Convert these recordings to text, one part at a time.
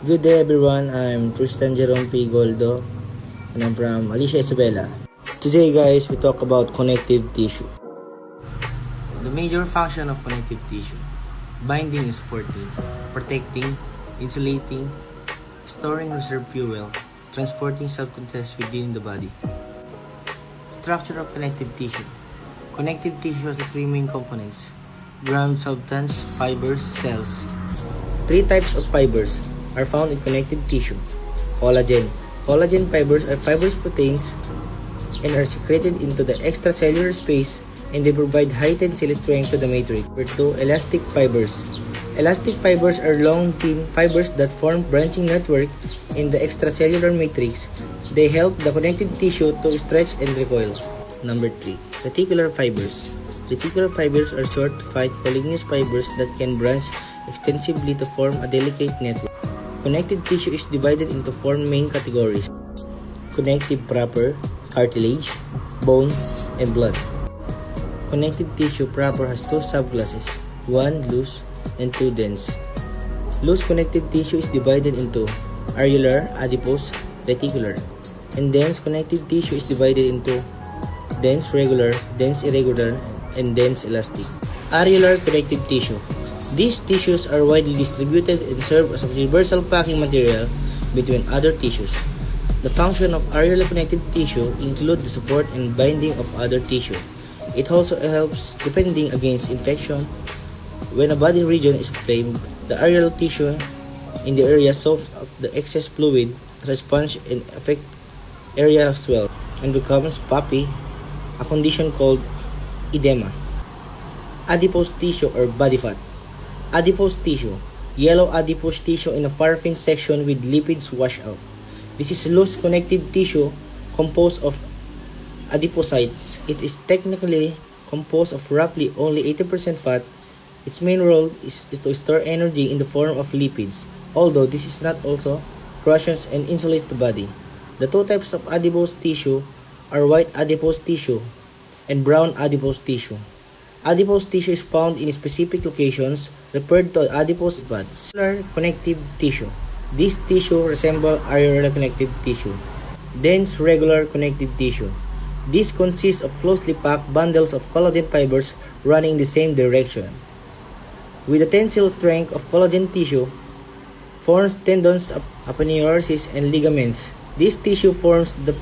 Good day everyone, I'm Tristan Jerome P. Goldo and I'm from Alicia Isabela. Today guys, we talk about connective tissue. The major function of connective tissue. Binding is supporting, protecting, insulating, storing reserve fuel, transporting substances within the body. Structure of connective tissue. Connective tissue has three main components: ground substance, fibers, cells. Three types of fibers are found in connective tissue. Collagen. Collagen fibers are fibrous proteins and are secreted into the extracellular space, and they provide high tensile strength to the matrix. Number 2. Elastic fibers. Elastic fibers are long, thin fibers that form branching network in the extracellular matrix. They help the connective tissue to stretch and recoil. Number 3. Reticular fibers. Reticular fibers are short, fine, collagenous fibers that can branch extensively to form a delicate network. Connective tissue is divided into four main categories: connective proper, cartilage, bone, and blood. Connective tissue proper has two subclasses, one loose and two dense. Loose connective tissue is divided into areolar, adipose, reticular, and dense connective tissue is divided into dense regular, dense irregular, and dense elastic. Areolar connective tissue. These tissues are widely distributed and serve as a universal packing material between other tissues. The function of areolar connective tissue include the support and binding of other tissue. It also helps defending against infection. When a body region is inflamed, the areolar tissue in the area soaks up the excess fluid as a sponge and affect area swell and becomes puffy, a condition called edema. Adipose tissue or body fat. Adipose tissue. Yellow adipose tissue in a paraffin section with lipids wash out. This is loose connective tissue composed of adipocytes. It is technically composed of roughly only 80% fat. Its main role is to store energy in the form of lipids, although this is not also cushions and insulates the body. The two types of adipose tissue are white adipose tissue and brown adipose tissue. Adipose tissue is found in specific locations referred to as adipose spots. Areolar connective tissue. This tissue resembles areolar connective tissue. Dense regular connective tissue. This consists of closely packed bundles of collagen fibers running in the same direction. With the tensile strength of collagen tissue, forms tendons, aponeurosis, and ligaments. This tissue forms the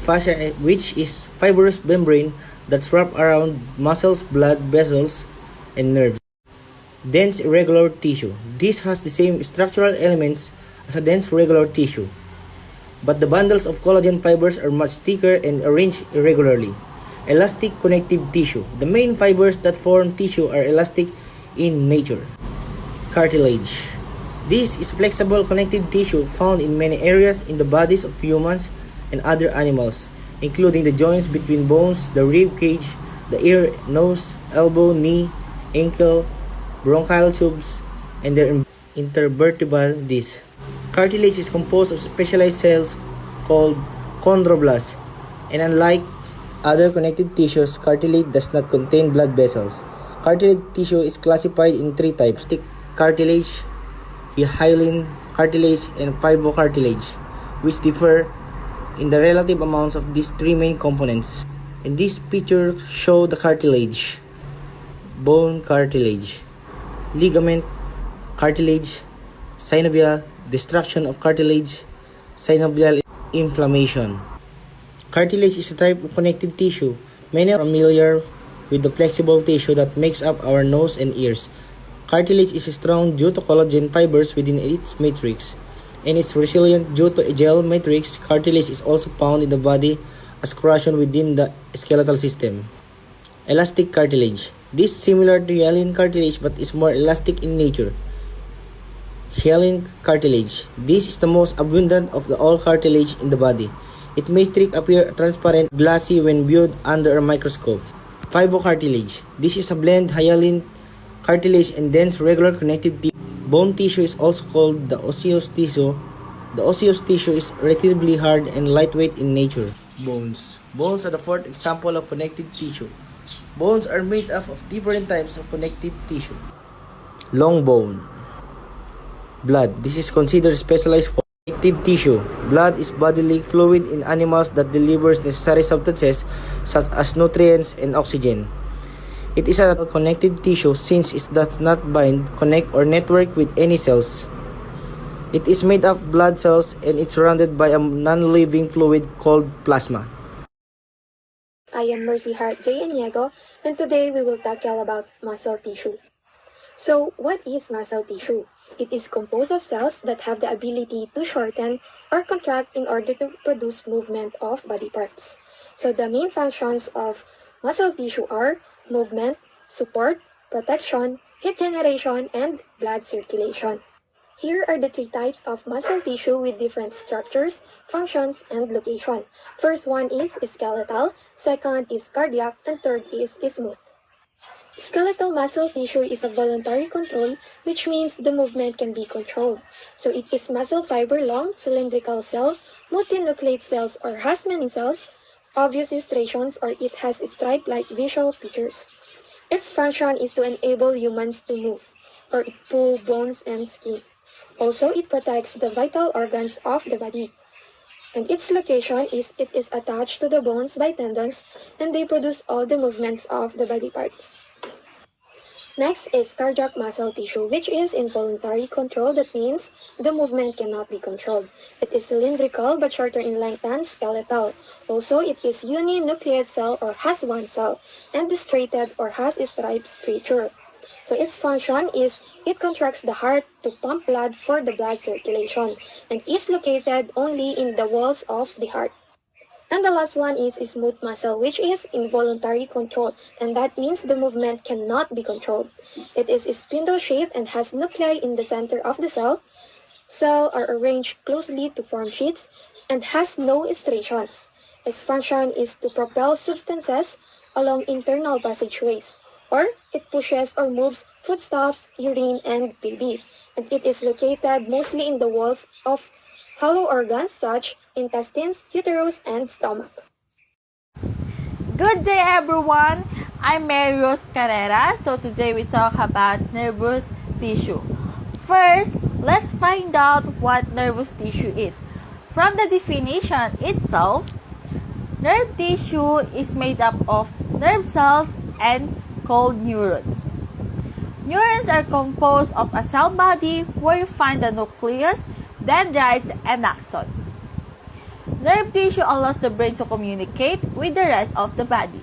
fascia, which is fibrous membrane that's wrapped around muscles, blood vessels, and nerves. Dense irregular tissue. This has the same structural elements as a dense regular tissue, but the bundles of collagen fibers are much thicker and arranged irregularly. Elastic connective tissue. The main fibers that form tissue are elastic in nature. Cartilage. This is flexible connective tissue found in many areas in the bodies of humans and other animals, including the joints between bones, the rib cage, the ear, nose, elbow, knee, ankle, bronchial tubes, and their intervertebral disc. Cartilage is composed of specialized cells called chondroblasts, and unlike other connective tissues, cartilage does not contain blood vessels. Cartilage tissue is classified in three types: thick cartilage, hyaline cartilage, and fibrocartilage, which differ in the relative amounts of these three main components. In this picture show the cartilage, bone cartilage, ligament cartilage, synovial destruction of cartilage, synovial inflammation. Cartilage is a type of connective tissue. Many are familiar with the flexible tissue that makes up our nose and ears. Cartilage is strong due to collagen fibers within its matrix, and it's resilient due to a gel matrix. Cartilage is also found in the body as corrosion within the skeletal system. Elastic cartilage. This is similar to hyaline cartilage but is more elastic in nature. Hyaline cartilage. This is the most abundant of all cartilage in the body. Its matrix appears transparent, glassy when viewed under a microscope. Fibrocartilage. This is a blend hyaline cartilage and dense regular connective tissue. Bone tissue is also called the osseous tissue. The osseous tissue is relatively hard and lightweight in nature. Bones. Bones are the fourth example of connective tissue. Bones are made up of different types of connective tissue. Long bone. Blood. This is considered specialized for connective tissue. Blood is bodily fluid in animals that delivers necessary substances such as nutrients and oxygen. It is a connective tissue since it does not bind, connect, or network with any cells. It is made of blood cells and it's surrounded by a non-living fluid called plasma. I am Mercy Hart J. Iniego, and today we will tackle about muscle tissue. So, what is muscle tissue? It is composed of cells that have the ability to shorten or contract in order to produce movement of body parts. So, the main functions of muscle tissue are movement, support, protection, heat generation, and blood circulation. Here are the three types of muscle tissue with different structures, functions, and location. First one is skeletal, second is cardiac, and third is smooth. Skeletal muscle tissue is a voluntary control, which means the movement can be controlled. So it is muscle fiber long, cylindrical cell, multinucleate cells or has many cells, obvious striations or it has stripe-like visual features. Its function is to enable humans to move, or it pull bones and skin. Also, it protects the vital organs of the body. And its location is it is attached to the bones by tendons and they produce all the movements of the body parts. Next is cardiac muscle tissue, which is involuntary control. That means the movement cannot be controlled. It is cylindrical but shorter in length than skeletal. Also, it is uninucleate cell or has one cell and striated or has striped structure. So its function is it contracts the heart to pump blood for the blood circulation and is located only in the walls of the heart. And the last one is smooth muscle, which is involuntary control, and that means the movement cannot be controlled. It is spindle-shaped and has nuclei in the center of the cell. Cells are arranged closely to form sheets and has no striations. Its function is to propel substances along internal passageways, or it pushes or moves foodstuffs, urine, and baby. And it is located mostly in the walls of hollow organs such intestines, uterus, and stomach. Good day everyone! I'm Mary Rose Carrera. So today we talk about nervous tissue. First, let's find out what nervous tissue is. From the definition itself, nerve tissue is made up of nerve cells and called neurons. Neurons are composed of a cell body where you find the nucleus, dendrites, and axons. Nerve tissue allows the brain to communicate with the rest of the body.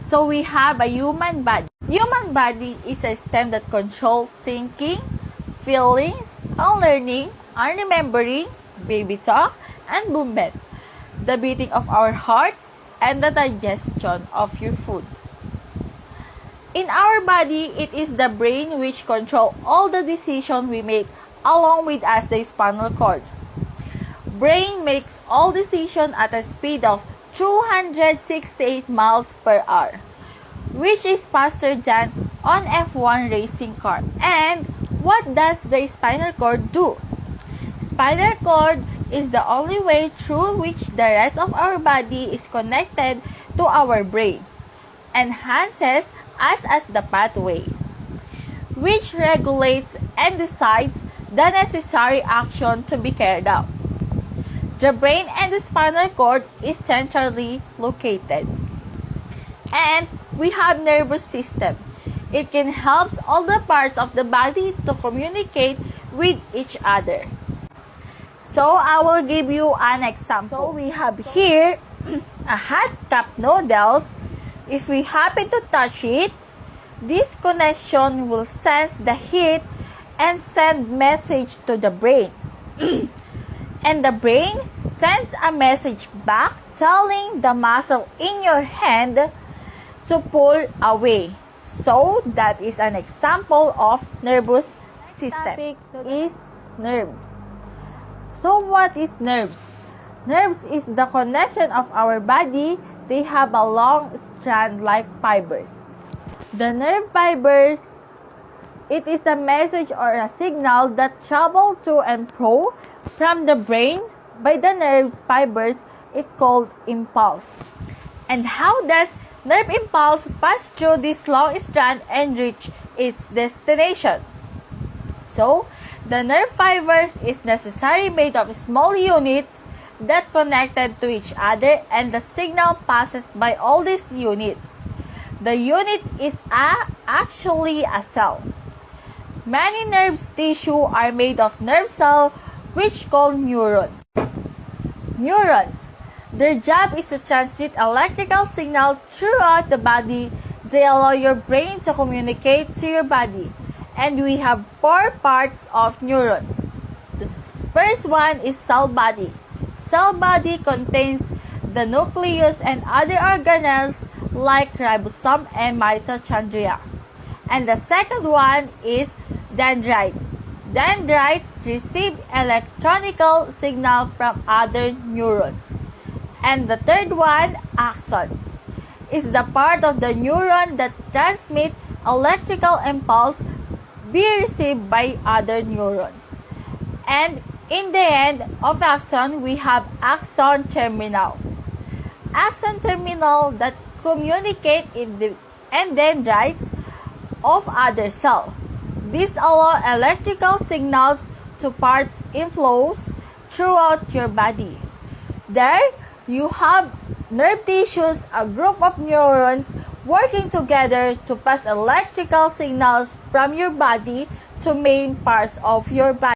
So we have a human body. Human body is a system that controls thinking, feelings, unlearning, unremembering, baby talk, and movement, the beating of our heart, and the digestion of your food. In our body, it is the brain which controls all the decisions we make along with us the spinal cord. Brain makes all decisions at a speed of 268 miles per hour, which is faster than on F1 racing car. And what does the spinal cord do? Spinal cord is the only way through which the rest of our body is connected to our brain, enhances us as the pathway, which regulates and decides the necessary action to be carried out. The brain and the spinal cord is centrally located. And we have nervous system. It can help all the parts of the body to communicate with each other. So I will give you an example. So we have here a hot cup noodles. If we happen to touch it, this connection will sense the heat and send message to the brain. And the brain sends a message back telling the muscle in your hand to pull away. So that is an example of nervous system. Is nerves. So what is nerves? Nerves is the connection of our body. They have a long strand like fibers. The nerve fibers, it is a message or a signal that travels to and fro from the brain by the nerve fibers. It's called impulse. And how does nerve impulse pass through this long strand and reach its destination? So, The nerve fibers is necessarily made of small units that connected to each other, and the signal passes by all these units. The unit is actually a cell. Many nerve tissue are made of nerve cells, which called neurons. Neurons. Their job is to transmit electrical signal throughout the body. They allow your brain to communicate to your body. And we have 4 parts of neurons. The first one is cell body. Cell body contains the nucleus and other organelles like ribosome and mitochondria. And the second one is dendrites. Dendrites receive electronical signal from other neurons. And the third one, axon, is the part of the neuron that transmit electrical impulse be received by other neurons. And in the end of axon, we have axon terminal. Axon terminal that communicate in the dendrites of other cell. These allow electrical signals to parts inflows throughout your body. There, you have nerve tissues, a group of neurons working together to pass electrical signals from your body to main parts of your body.